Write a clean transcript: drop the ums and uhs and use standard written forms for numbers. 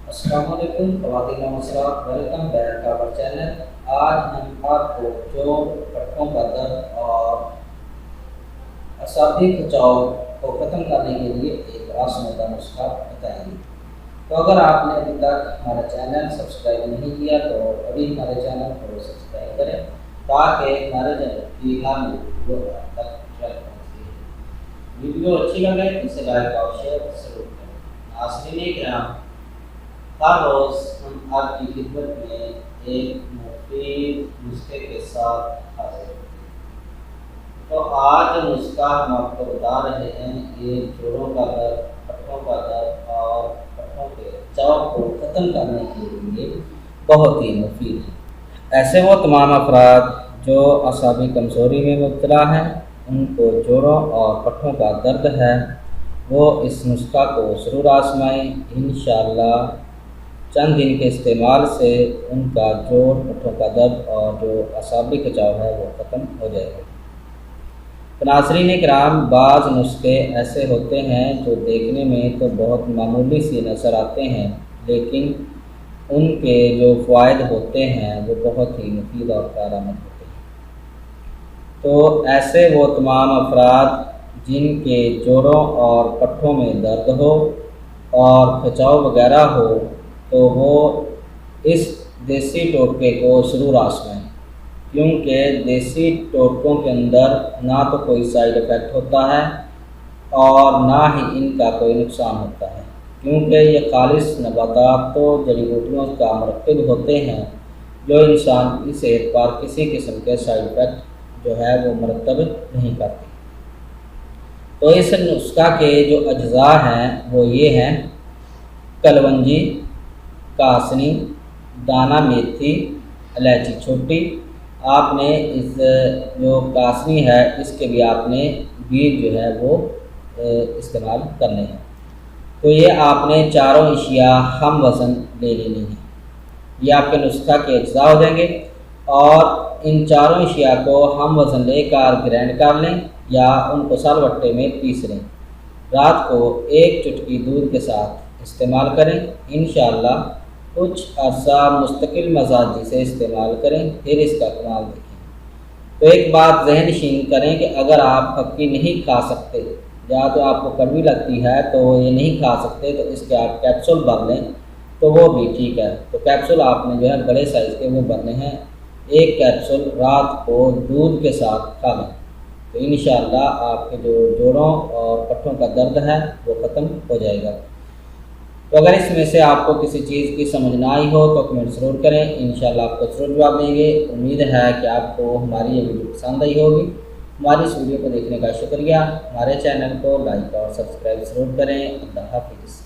السلام علیکم خواتین و حضرات، ویلکم بیک آور چینل۔ آج ہم آپ کو جو پٹھوں کا درد اور اعصابی کھچاؤ کو ختم کرنے کے لیے ایک راسمدہ نسخہ بتائیں گے۔ تو اگر آپ نے ابھی تک ہمارا چینل سبسکرائب نہیں کیا تو ابھی ہمارے چینل کو سبسکرائب کریں تاکہ ہمارے چینل کی ہر ویڈیو آپ تک پہنچتی ہے۔ ویڈیو اچھی لگے تو اسے لائک اور شیئر ضرور کریں۔ ناظرین کرام، ہر روز ہم آپ کی خدمت میں ایک مفید نسخے کے ساتھ حاضر ہوتے ہیں۔ تو آج جو نسخہ ہم آپ کو بتا رہے ہیں یہ جوڑوں کا درد، پٹھوں کا درد اور پٹھوں کے کھچاؤ کو ختم کرنے کے لیے بہت ہی مفید ہے۔ ایسے وہ تمام افراد جو اعصابی کمزوری میں مبتلا ہیں، ان کو جوڑوں اور پٹھوں کا درد ہے، وہ اس نسخہ کو ضرور آزمائیں۔ انشاءاللہ چند دن کے استعمال سے ان کا جوڑ، پٹھوں کا درد اور جو اعصابی کھچاؤ ہے وہ ختم ہو جائے گا۔ ناظرین کرام، بعض نسخے ایسے ہوتے ہیں جو دیکھنے میں تو بہت معمولی سی نظر آتے ہیں، لیکن ان کے جو فوائد ہوتے ہیں وہ بہت ہی مفید اور کارآمد ہوتے ہیں۔ تو ایسے وہ تمام افراد جن کے جوڑوں اور پٹھوں میں درد ہو اور کھچاؤ وغیرہ ہو تو وہ اس دیسی ٹوٹکے کو ضرور آزمائیں، کیونکہ دیسی ٹوٹکوں کے اندر نہ تو کوئی سائیڈ افیکٹ ہوتا ہے اور نہ ہی ان کا کوئی نقصان ہوتا ہے، کیونکہ یہ خالص نباتات تو جڑی بوٹیوں کا مرکب ہوتے ہیں جو انسان کی صحت پر کسی قسم کے سائیڈ افیکٹ جو ہے وہ مرتب نہیں کرتے۔ تو اس نسخہ کے جو اجزاء ہیں وہ یہ ہیں: کلونجی، کاسنی، دانہ میتھی، الائچی چھوٹی۔ آپ نے اس جو کاسنی ہے اس کے بھی آپ نے بیج جو ہے وہ استعمال کرنے ہیں۔ تو یہ آپ نے چاروں اشیاء ہم وزن لے لینی ہیں۔ یہ آپ کے نسخہ کے اجزاء ہو جائیں گے، اور ان چاروں اشیاء کو ہم وزن لے کر گرینڈ کر لیں یا ان کو سل بٹے میں پیس لیں۔ رات کو ایک چٹکی دودھ کے ساتھ استعمال کریں۔ انشاءاللہ کچھ عرصہ مستقل مزاجی سے استعمال کریں، پھر اس کا کمال دیکھیں۔ تو ایک بات ذہن نشین کریں کہ اگر آپ پھکی نہیں کھا سکتے یا تو آپ کو کڑوی لگتی ہے تو یہ نہیں کھا سکتے تو اس کے آپ کیپسول بھر لیں تو وہ بھی ٹھیک ہے۔ تو کیپسول آپ نے جو ہے بڑے سائز کے وہ بھرنے ہیں، ایک کیپسول رات کو دودھ کے ساتھ کھا لیں تو انشاءاللہ آپ کے جو جوڑوں اور پٹھوں کا درد ہے وہ ختم ہو جائے گا۔ تو اگر اس میں سے آپ کو کسی چیز کی سمجھ نہ آئی ہو تو کمنٹ ضرور کریں، انشاءاللہ آپ کو ضرور جواب دیں گے۔ امید ہے کہ آپ کو ہماری یہ ویڈیو پسند آئی ہوگی۔ ہماری اس ویڈیو کو دیکھنے کا شکریہ۔ ہمارے چینل کو لائک اور سبسکرائب ضرور کریں۔ اللہ حافظ۔